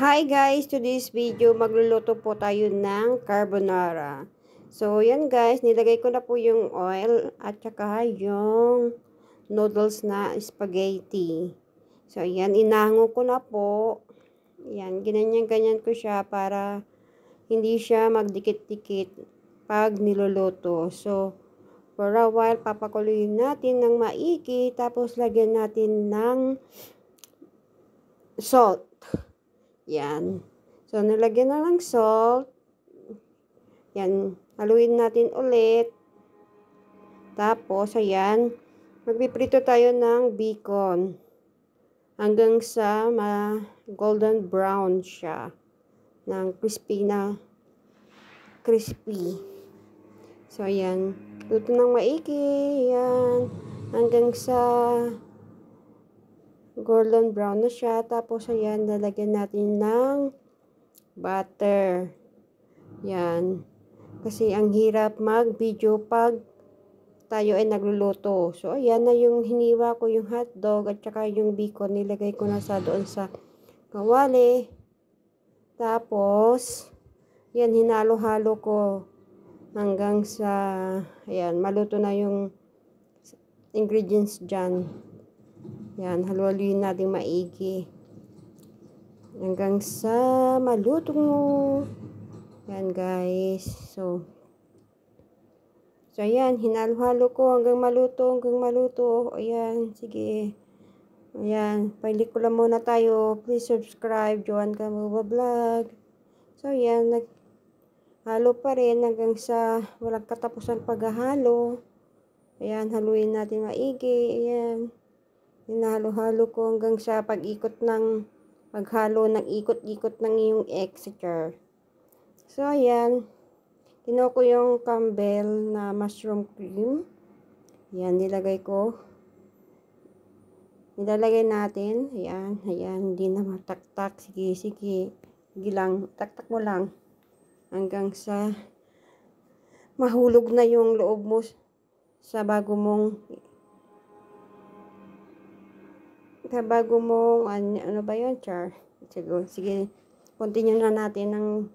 Hi guys! Today's video, magluluto po tayo ng carbonara. So, yan guys, nilagay ko na po yung oil at saka yung noodles na spaghetti. So, yan, inango ko na po. Yan, ganyan-ganyan ko siya para hindi siya magdikit-dikit pag niluluto. So, for a while, papakuluin natin ng maigi, tapos lagyan natin ng salt. Yan. So, nilagyan na ng salt. Yan. Haluin natin ulit. Tapos, ayan. Magpiprito tayo ng bacon. Hanggang sa golden brown siya. Ng crispy na crispy. So, ayan. Luto ng maigi. Yan. Hanggang sa golden brown na siya. Tapos, ayan, lalagyan natin ng butter. Yan. Kasi ang hirap mag-video pag tayo ay nagluluto. So, ayan na yung hiniwa ko yung hotdog at saka yung bacon. Nilagay ko na doon sa kawali. Tapos, yan, hinalo-halo ko hanggang sa, ayan, maluto na yung ingredients dyan. Yan, haluin natin maigi. Hanggang sa maluto mo. Yan guys. So ayan, hinalo-halo ko hanggang maluto. Ayan, sige. Ayan, pelikula muna tayo. Please subscribe, Joan Camuba Vlog. So ayan, naghalo pa rin hanggang sa walang katapusan paghahalo. Ayan, haluin natin maigi. Ayan. Hinalo-halo ko hanggang sa paghalo ng ikot-ikot ng iyong exeter. So, ayan. Kinuha ko yung Campbell na mushroom cream. Ayan, nilagay ko. Nilalagay natin. Ayan, ayan. Hindi na mataktak. Sige. Sige lang. Taktak mo lang. Hanggang sa mahulog na yung loob mo sa bago mong ano ba yun, char? Sige, continue na natin ang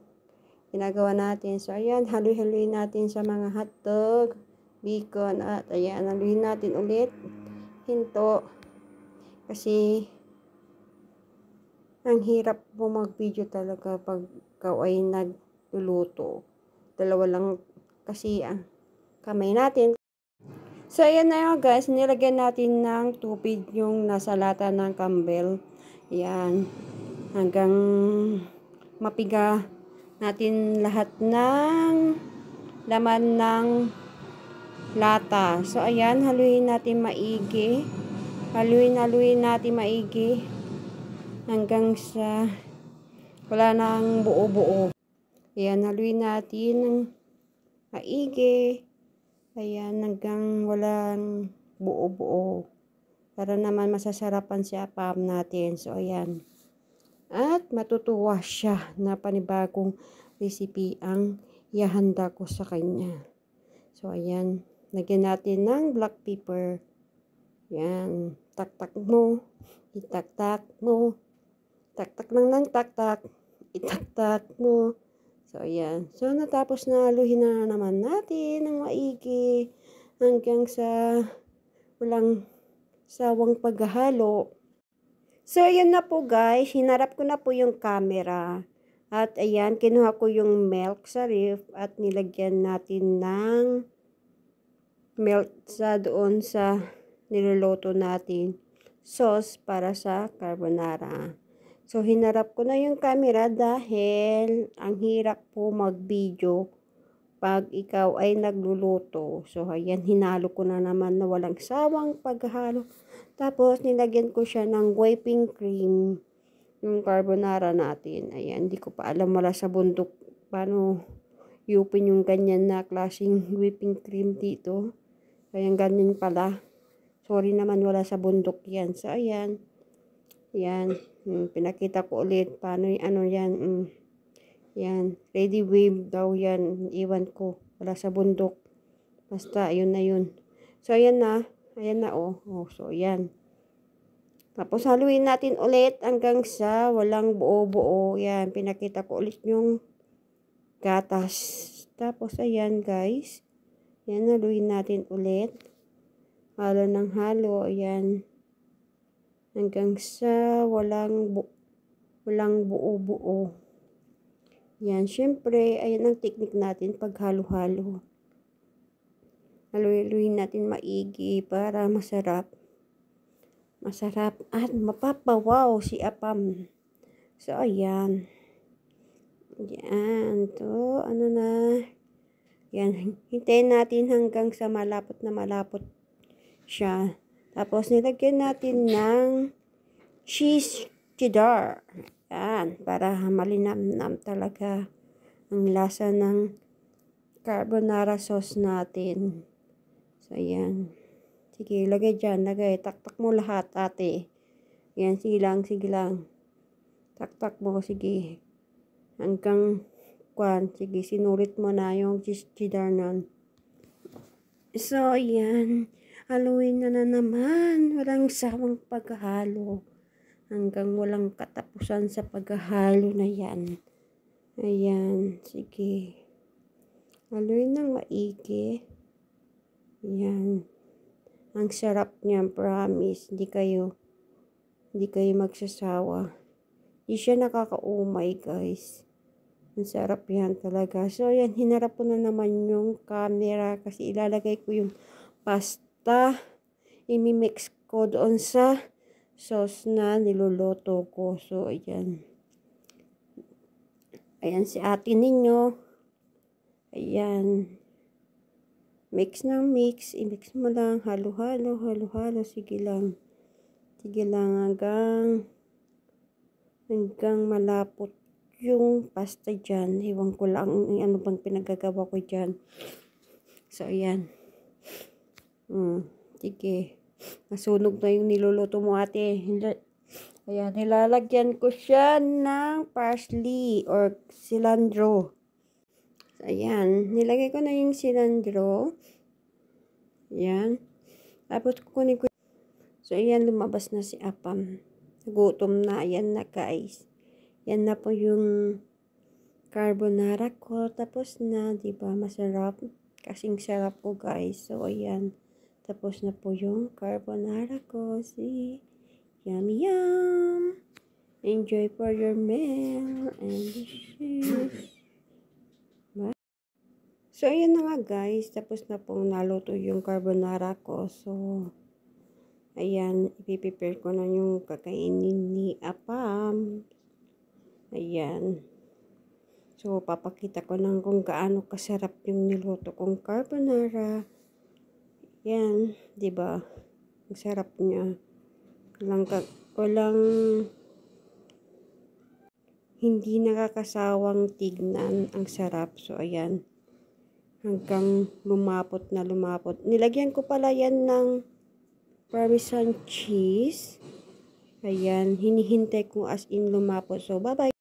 ginagawa natin. So, ayan, haluin natin sa mga hotdog, bacon, at ayan, haluin natin ulit. Hinto. Kasi, ang hirap po mag-video talaga pag ikaw ay nagluluto. Dalawa lang kasi ang kamay natin. So, ayan na yun guys. Nilagyan natin ng tubig yung nasa lata ng Campbell. Ayan. Hanggang mapiga natin lahat ng laman ng lata. So, ayan. Haluin natin maigi. Haluin natin maigi. Hanggang sa wala nang buo-buo. Ayan. Haluin natin maigi. Ayan, hanggang walang buo-buo. Para naman masasarapan si apam natin. So, ayan. At matutuwa siya na panibagong recipe ang ihahanda ko sa kanya. So, ayan. Lagyan natin ng black pepper. Ayan. Taktak mo. Itaktak mo. Taktak lang ng taktak. Itaktak mo. So, ayan. So, natapos na haluhin na naman natin ng maigi hanggang sa walang sawang paghahalo. So, ayan na po guys. Hinarap ko na po yung camera. At ayan, kinuha ko yung milk sa ref at nilagyan natin ng milk doon sa niluluto natin sauce para sa carbonara. So, hinarap ko na yung camera dahil ang hirap po mag-video pag ikaw ay nagluluto. So, ayan, hinalo ko na naman na walang sawang paghalo. Tapos, nilagyan ko siya ng whipping cream, yung carbonara natin. Ayan, hindi ko pa alam, wala sa bundok paano yupin yung ganyan na klaseng whipping cream dito. Ayan, ganyan pala. Sorry naman, wala sa bundok yan. So, ayan. Yan, pinakita ko ulit paano yung ano yan. Yan, ready wave daw yan. Iwan ko, wala sa bundok. Basta, ayun na yun. So, ayan na oh. So, yan. Tapos haluin natin ulit hanggang sa walang buo-buo. Yan, pinakita ko ulit yung gatas. Tapos ayan guys. Yan, haluin natin ulit. Halo ng halo. Ayan. Hanggang sa walang buo-buo. Yan, syempre, ayan ang technique natin pag halo-halo. Haluin natin maigi para masarap. Masarap at mapapawaw si apam. So, ayan. Yan. To, ano na. Yan. Hintayin natin hanggang sa malapot na malapot siya. Tapos, nilagyan natin ng cheese cheddar. Yan. Para malinamnam talaga ang lasa ng carbonara sauce natin. So, ayan. Sige, lagay dyan, lagay. Taktak mo lahat, ate. Yan, sige lang, sige lang. Taktak mo, sige. Hanggang, sige, sinulit mo na yung cheese cheddar nun. So, yan. Haluin na naman. Walang sawang paghalo. Hanggang walang katapusan sa paghalo na yan. Ayan, sige. Haluin ng maigi. Yan. Ang sarap niya, promise. Hindi kayo magsasawa. Hindi siya nakakaumay, guys. Ang sarap yan talaga. So, yan. Hinarap ko na naman yung camera kasi ilalagay ko yung pasta. Imimix ko doon sa sauce na niluluto ko. So, ayan. Ayan si ate ninyo. Ayan. Mix ng mix. I-mix mo lang. Halo-halo, halo-halo. Sige lang. Sige lang hanggang malapot yung pasta dyan. Iwan ko lang ano bang pinagagawa ko dyan. So, ayan. Sige. Nasunog na yung niluluto mo, ate. Ayan. Nilalagyan ko siya ng parsley or cilantro. Ayan, nilagay ko na yung cilantro. Ayan. Tapos kukunin ko. So, ayan, lumabas na si apam. Gutom na. Ayan na, guys. Yan na po yung carbonara ko. Tapos na, diba? Masarap. Kasing sarap po, guys. So, ayan. Tapos na po yung carbonara ko. See? Yum, yum. Enjoy for your meal. And dishes. So, ayan na nga guys. Tapos na pong naluto yung carbonara ko. So, ayan. Ipiprepare ko na yung kakainin ni apam. Ayan. So, papakita ko lang kung gaano kasarap yung niluto kong carbonara. Ayan. Diba? Ang sarap niya. Walang hindi nakakasawang tignan. Ang sarap. So, ayan. Hanggang lumapot na lumapot. Nilagyan ko pala yan ng Parmesan cheese. Ayan, hinihintay ko as in lumapot. So, bye-bye.